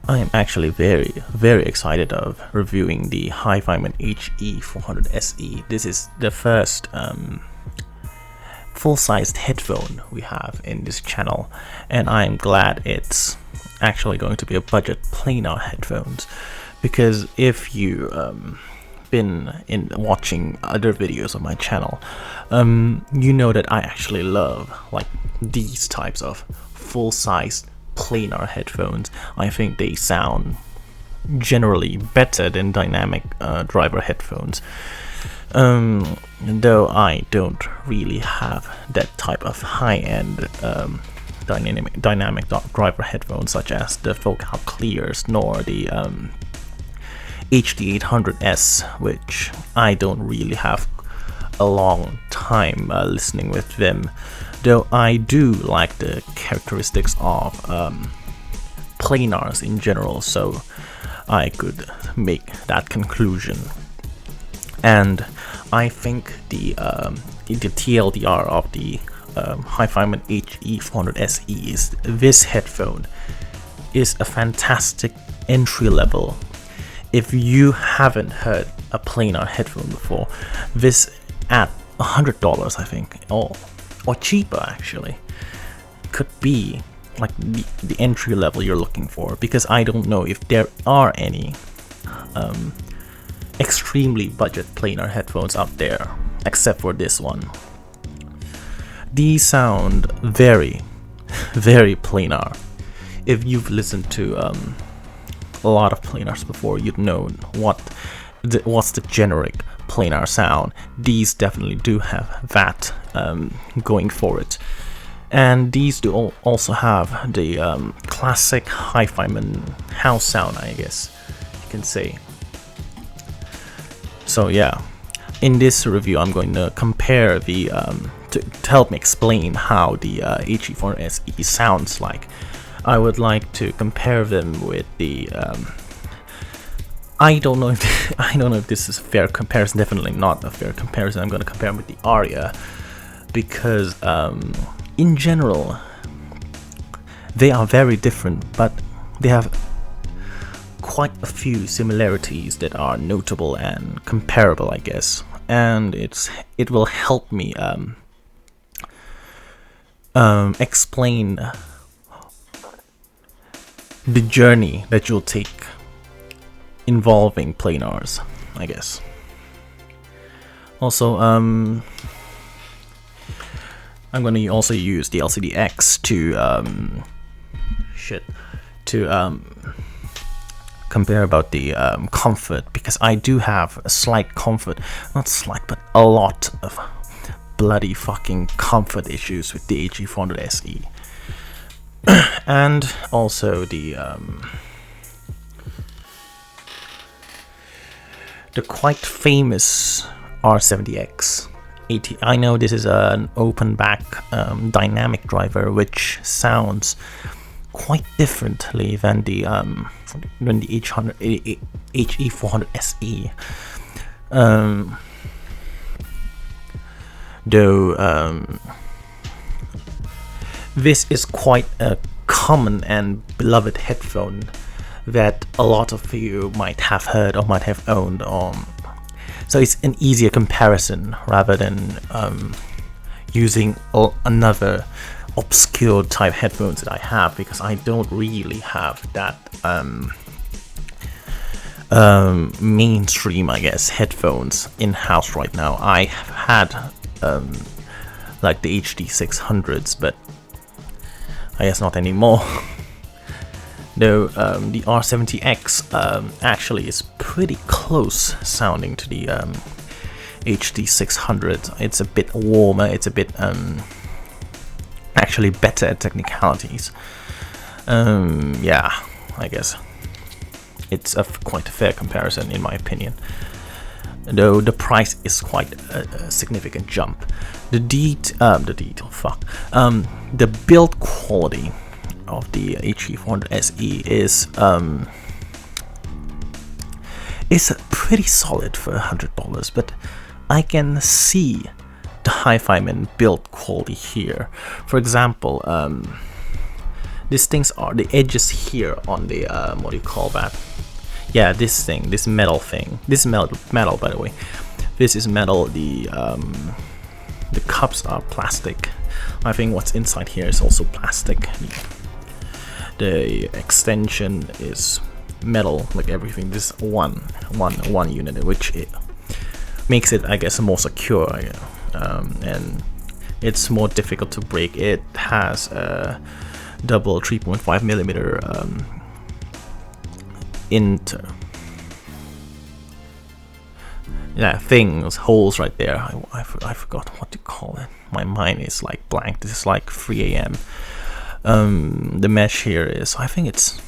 I am actually very excited of reviewing the Hifiman HE400SE. This is the first full-sized headphone we have in this channel, and I'm glad it's actually going to be a budget planar headphones, because if you been watching other videos on my channel, you know that I actually love like these types of full-sized planar headphones. I think they sound generally better than dynamic driver headphones, though I don't really have that type of high-end dynamic driver headphones such as the Focal Clears nor the HD800S, which I don't really have a long time listening with them, though I do like the characteristics of planars in general, so I could make that conclusion. And I think the TLDR of the Hifiman HE400SE is this headphone is a fantastic entry level. If you haven't heard a planar headphone before, this at $100, I think, or cheaper actually, could be like the entry level you're looking for, because I don't know if there are any extremely budget planar headphones out there except for this one. These sound very planar. If you've listened to a lot of planars before, you'd know what's the generic planar sound. These definitely do have that going for it, and these do also have the classic Hifiman house sound, I guess you can say. So yeah, in this review I'm going to compare the to help me explain how the HE400SE sounds like. I would like to compare them with the I don't know if this is a fair comparison. Definitely not a fair comparison. I'm going to compare them with the Aria, because in general they are very different, but they have quite a few similarities that are notable and comparable, I guess. And it will help me explain the journey that you'll take involving planars, I guess. Also, I'm going to also use the LDAC to compare about the comfort, because I do have a slight comfort, not slight, but a lot of bloody fucking comfort issues with the HE400SE. And also the quite famous R70X 80. I know this is an open back dynamic driver, which sounds quite differently than the HE400SE. Though this is quite a common and beloved headphone that a lot of you might have heard or might have owned. So it's an easier comparison rather than using another obscure type headphones that I have, because I don't really have that mainstream, I guess, headphones in-house right now. I have had like the HD600s, but I guess not anymore. Though the R70X actually is pretty close sounding to the HD600. It's a bit warmer, it's a bit actually better at technicalities. Yeah, I guess it's quite a fair comparison in my opinion, though the price is quite a significant jump. The build quality of the HE400SE is pretty solid for $100, but I can see the Hifiman build quality here. For example, these things are the edges here on the what do you call that? Yeah, this metal thing. This is metal, by the way. This is metal. The cups are plastic. I think what's inside here is also plastic. The extension is metal, like everything. This one unit, which it makes it, I guess, more secure, and it's more difficult to break. It has a double 3.5 millimeter holes right there. I forgot what to call it. My mind is like blank. This is like 3 a.m. The mesh here is, I think it's,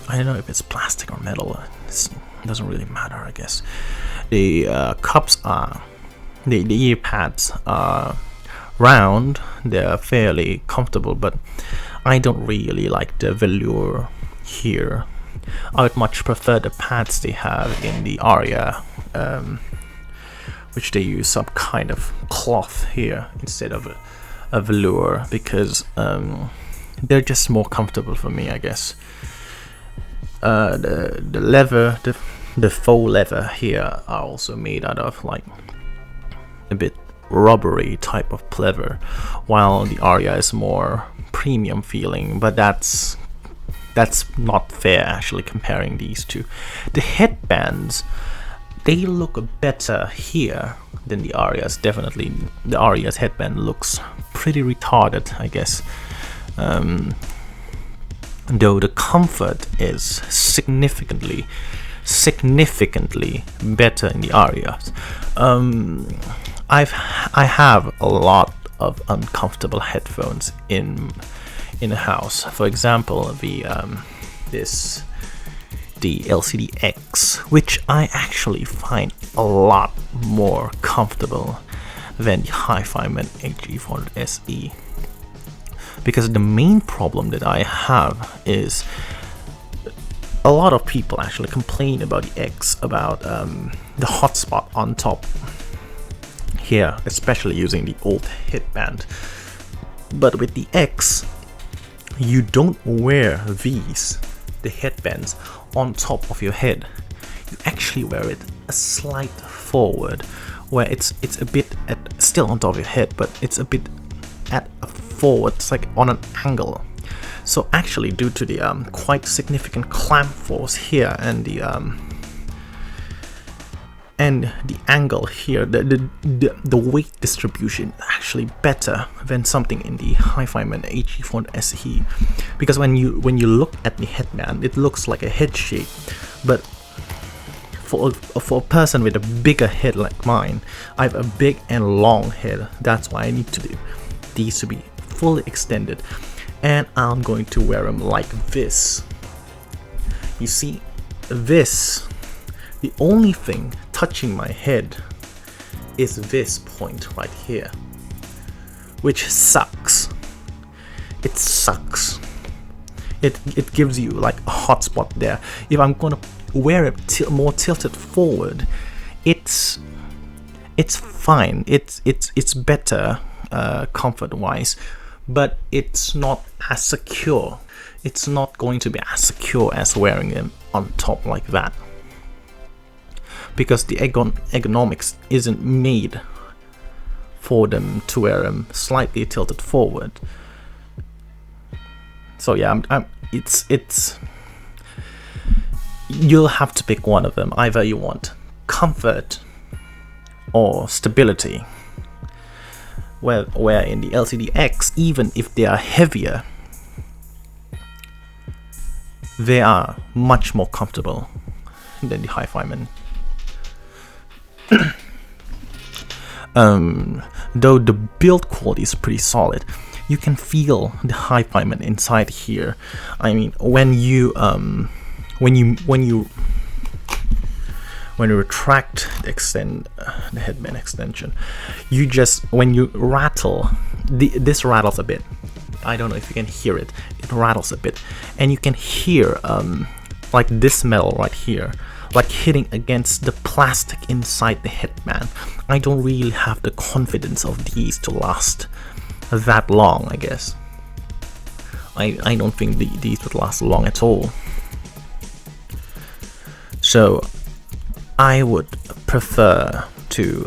I don't know if it's plastic or metal. It doesn't really matter, I guess. The cups are, the ear pads are round. They're fairly comfortable, but I don't really like the velour here. I would much prefer the pads they have in the Aria, which they use some kind of cloth here instead of a velour, because they're just more comfortable for me, I guess. The leather, the faux leather here are also made out of like a bit rubbery type of leather, while the Aria is more premium feeling, but that's not fair actually comparing these two. The headbands, they look better here than the Aria's. Definitely the Aria's headband looks pretty retarded, I guess, though the comfort is significantly better in the Aria's. I have a lot of uncomfortable headphones in the house. For example, the LCD-X, which I actually find a lot more comfortable than the Hifiman HE400SE, because the main problem that I have is a lot of people actually complain about the X, about the hotspot on top here, especially using the old headband. But with the X, you don't wear the headbands on top of your head. You actually wear it a slight forward, where it's a bit still on top of your head, but it's a bit at a forward. It's like on an angle. So actually, due to the quite significant clamp force here and the angle here, the weight distribution is actually better than something in the Hifiman HE400SE, because when you look at the headband, it looks like a head shape, but for a person with a bigger head like mine, I have a big and long head. That's why I need these to be fully extended, and I'm going to wear them like this. You see, this, the only thing touching my head is this point right here, which sucks. It sucks. It gives you like a hot spot there. If I'm gonna wear it more tilted forward, it's fine. It's better comfort wise, but it's not as secure. It's not going to be as secure as wearing them on top like that, because the ergonomics isn't made for them to wear them slightly tilted forward. So yeah, it's you'll have to pick one of them. Either you want comfort or stability. Where in the LCD-X, even if they are heavier, they are much more comfortable than the Hifiman. Though the build quality is pretty solid, you can feel the Hifiman inside here. I mean, when you retract the headband extension, you just, when you rattle, this rattles a bit. I don't know if you can hear it. It rattles a bit, and you can hear like this metal right here, like hitting against the plastic inside the headband. I don't really have the confidence of these to last that long, I guess. I don't think these would last long at all. So I would prefer to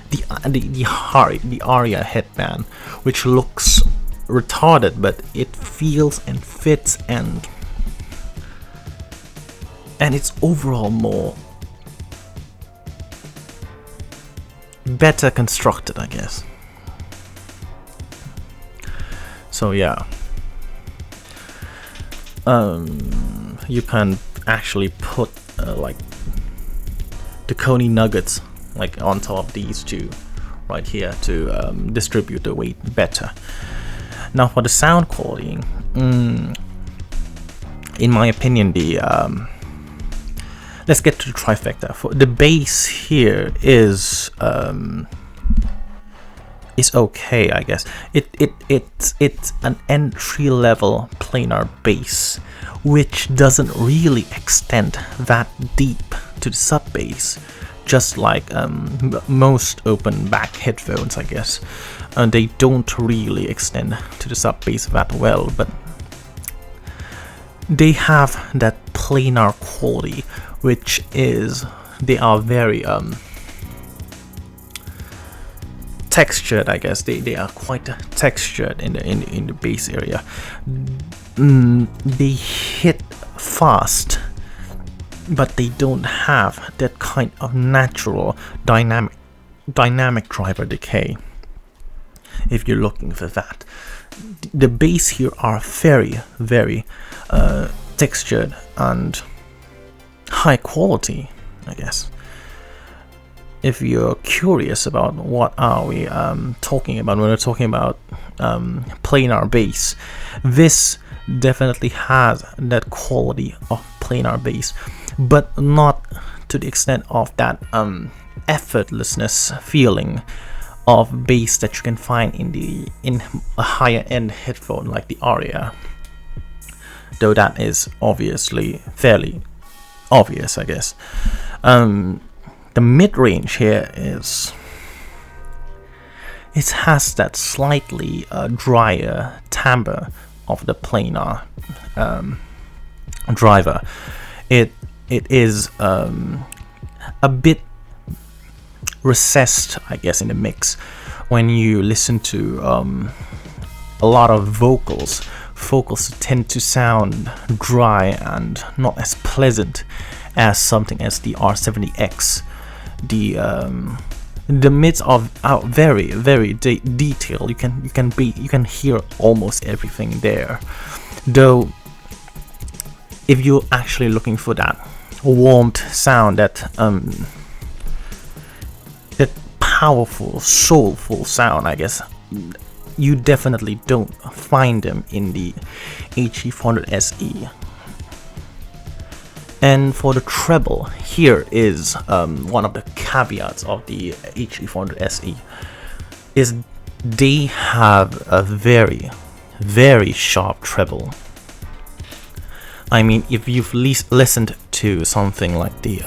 the Aria headband, which looks retarded, but it feels and fits, and it's overall more better constructed, I guess. So yeah, you can actually put like the Coney nuggets like on top of these two right here to distribute the weight better. Now for the sound quality, in my opinion, the let's get to the trifecta. For the bass here is okay, I guess. It's an entry level planar bass, which doesn't really extend that deep to the sub bass, just like most open back headphones, I guess. They don't really extend to the sub bass that well, but they have that planar quality, which is they are very textured, I guess. They are quite textured in the bass area. They hit fast, but they don't have that kind of natural dynamic driver decay. If you're looking for that, the bass here are very textured and high quality, I guess. If you're curious about what are we talking about when we're talking about planar bass, this definitely has that quality of planar bass, but not to the extent of that effortlessness feeling of bass that you can find in a higher end headphone like the Aria, though that is obviously fairly obvious, I guess. The mid-range here it has that slightly drier timbre of the planar driver. It is a bit recessed, I guess, in the mix. When you listen to a lot of vocals tend to sound dry and not as pleasant as something as the R70X. The mids are very detailed. You can hear almost everything there. Though, if you're actually looking for that warmed sound, that powerful, soulful sound, I guess, you definitely don't find them in the HE400SE. And for the treble, here is one of the caveats of the HE400SE, is they have a very sharp treble. I mean, if you've listened to something like the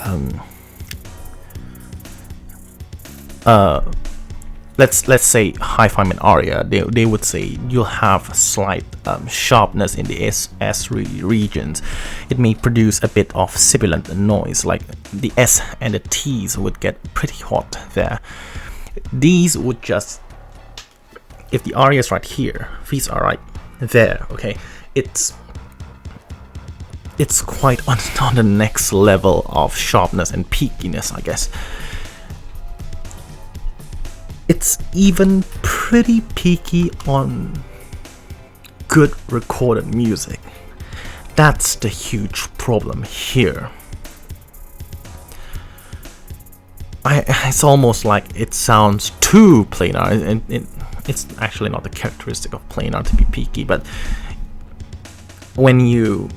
let's say Hifiman Aria, they would say you'll have slight sharpness in the S regions. It may produce a bit of sibilant noise, like the S and the T's would get pretty hot there. These would just, if the Aria is right here, these are right there, okay, it's quite on the next level of sharpness and peakiness, I guess. It's even pretty peaky on good recorded music. That's the huge problem here. It's almost like it sounds too planar, and it's actually not the characteristic of planar to be peaky, but when you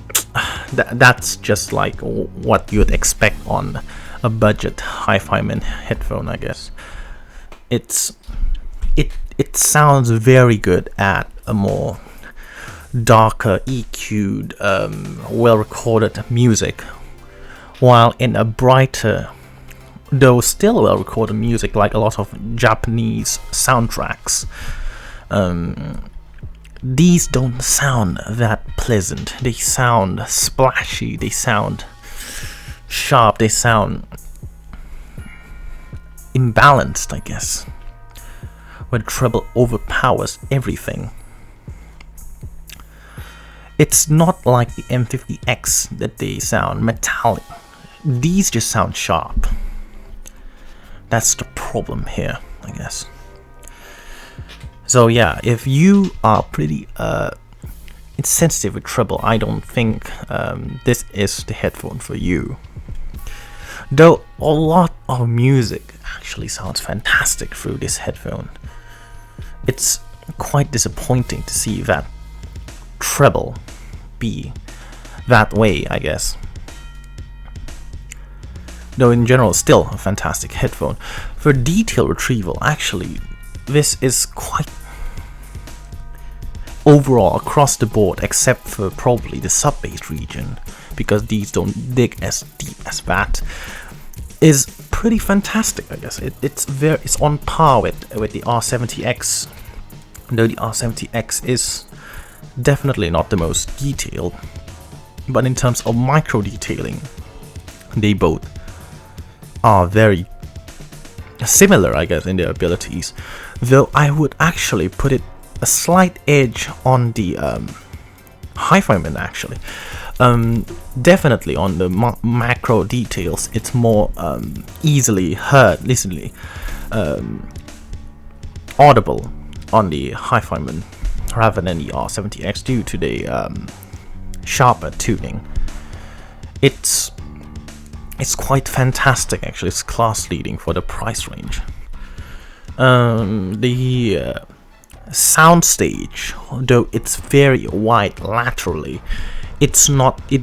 that's just like what you'd expect on a budget Hifiman headphone, I guess. It sounds very good at a more darker, EQ'd, well-recorded music, while in a brighter, though still well-recorded music, like a lot of Japanese soundtracks, these don't sound that pleasant. They sound splashy, they sound sharp, they sound imbalanced, I guess, where treble overpowers everything. It's not like the M50X that they sound metallic. These just sound sharp. That's the problem here, I guess. So yeah, if you are pretty insensitive with treble, I don't think this is the headphone for you. Though a lot of music actually sounds fantastic through this headphone. It's quite disappointing to see that treble be that way, I guess. Though in general, still a fantastic headphone. For detail retrieval, actually, this is quite overall across the board, except for probably the sub-bass region, because these don't dig as deep as that, is pretty fantastic, I guess. It's on par with the R70X, though the R70X is definitely not the most detailed, but in terms of micro detailing, they both are very similar, I guess, in their abilities, though I would actually put it a slight edge on the Hifiman, actually. Definitely on the macro details, it's more easily heard, audible on the Hifiman rather than the R70X due to the sharper tuning. It's quite fantastic, actually. It's class leading for the price range. The soundstage, though it's very wide laterally, it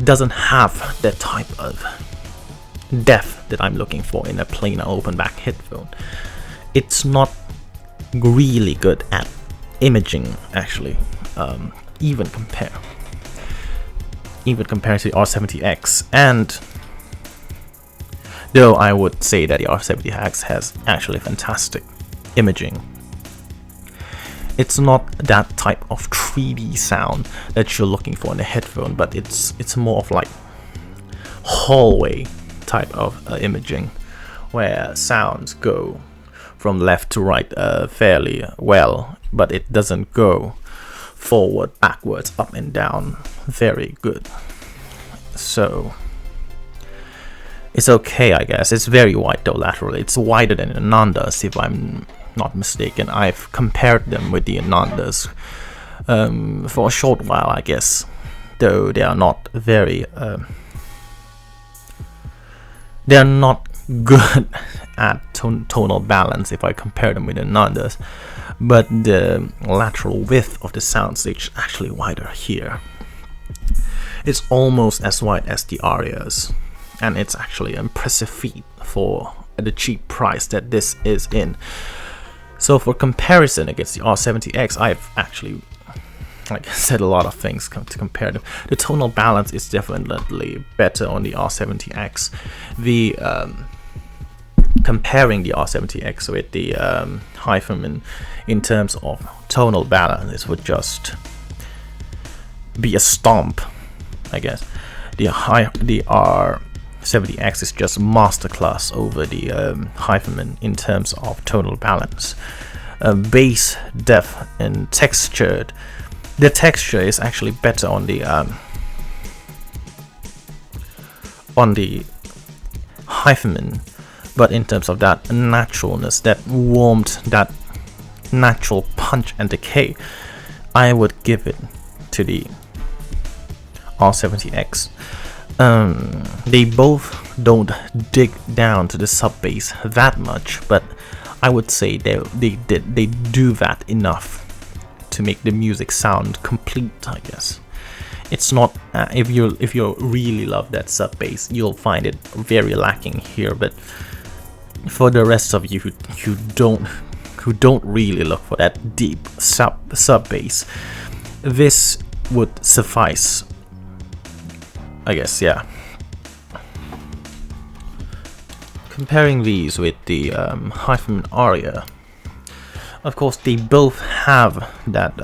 doesn't have that type of depth that I'm looking for in a planar open back headphone. It's not really good at imaging, actually, even compared to the R70X. And though I would say that the R70X has actually fantastic imaging, it's not that type of 3D sound that you're looking for in a headphone, but it's more of like hallway type of imaging, where sounds go from left to right fairly well, but it doesn't go forward, backwards, up and down very good. So it's okay, I guess. It's very wide though laterally. It's wider than the Anandas, if I'm not mistaken. I've compared them with the Anandas for a short while, I guess, though they are not very they're not good at tonal balance if I compare them with the Anandas, but the lateral width of the soundstage is actually wider here. It's almost as wide as the Arias, and it's actually an impressive feat for the cheap price that this is in. So for comparison against the R70X, I've actually, like I said, a lot of things to compare them. The tonal balance is definitely better on the R70X. The comparing the R70X with the Hifiman in terms of tonal balance, it would just be a stomp, I guess. The R70X is just masterclass over the Hifiman in terms of tonal balance, bass, depth, and textured. The texture is actually better on the Hifiman, but in terms of that naturalness, that warmth, that natural punch and decay, I would give it to the R70X. They both don't dig down to the sub bass that much, but I would say they do that enough to make the music sound complete, I guess. It's not if you really love that sub bass, you'll find it very lacking here, but for the rest of you who don't really look for that deep sub bass, this would suffice, I guess. Yeah. Comparing these with the Hifiman Aria, of course they both have that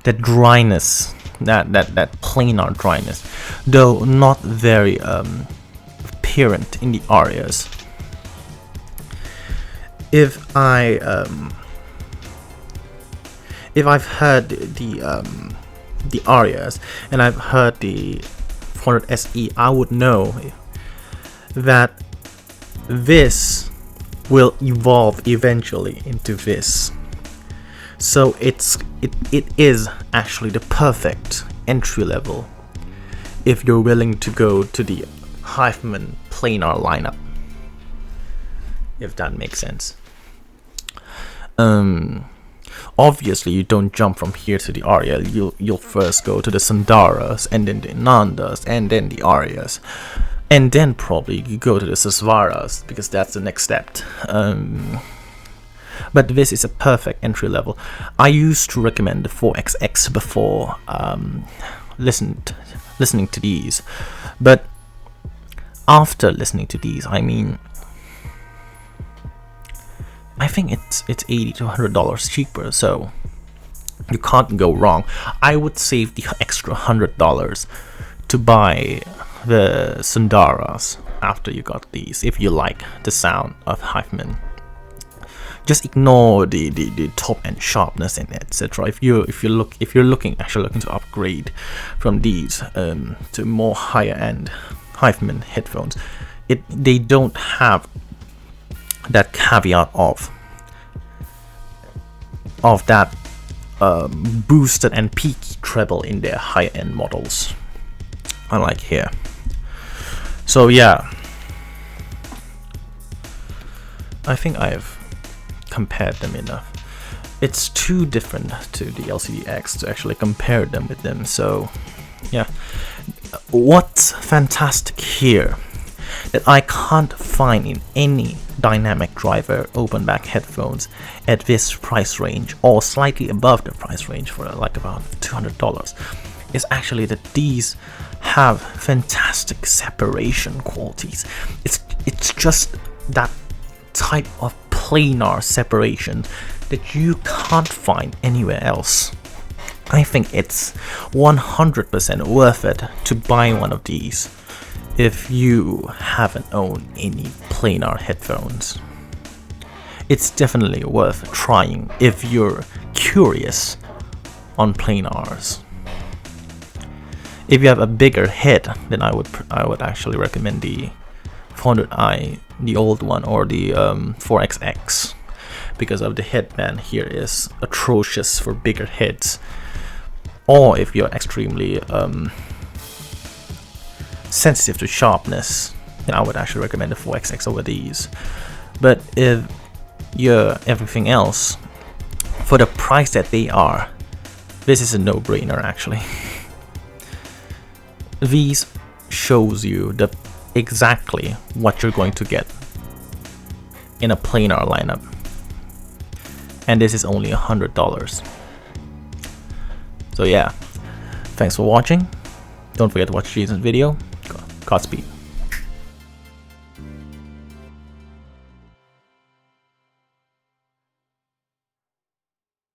that dryness, that planar dryness, though not very apparent in the arias. If I've heard the arias and I've heard the 400SE, I would know that this will evolve eventually into this. So it is actually the perfect entry level if you're willing to go to the Hifiman planar lineup, if that makes sense. Obviously you don't jump from here to the aria. You'll first go to the Sundaras, and then the Nandas, and then the arias, and then probably you go to the Sasvaras, because that's the next step. But this is a perfect entry level. I used to recommend the 4XX before listening to these, but after listening to these, I think it's $80 to $100 cheaper, so you can't go wrong. I would save the extra $100 to buy the Sundaras after you got these, if you like the sound of Hifiman. Just ignore the top end sharpness and etc. If you're looking to upgrade from these to more higher end Hifiman headphones, they don't have that caveat of that boosted and peaky treble in their high end models, unlike here. So yeah, I think I've compared them enough. It's too different to the LCD-X to actually compare them with them. So yeah, what's fantastic here that I can't find in any dynamic driver open back headphones at this price range, or slightly above the price range for like about $200, is actually that these have fantastic separation qualities. It's just that type of planar separation that you can't find anywhere else. I think it's 100% worth it to buy one of these if you haven't owned any planar headphones. It's definitely worth trying if you're curious on planars. If you have a bigger head, then I would actually recommend the 400i, the old one, or the 4XX, because of the headband here is atrocious for bigger heads. Or if you're extremely sensitive to sharpness, then I would actually recommend the 4XX over these. But if you're everything else, for the price that they are, this is a no-brainer actually. These shows you exactly what you're going to get in a planar lineup, and this is only $100. So yeah, thanks for watching. Don't forget to watch Jason's video. Godspeed.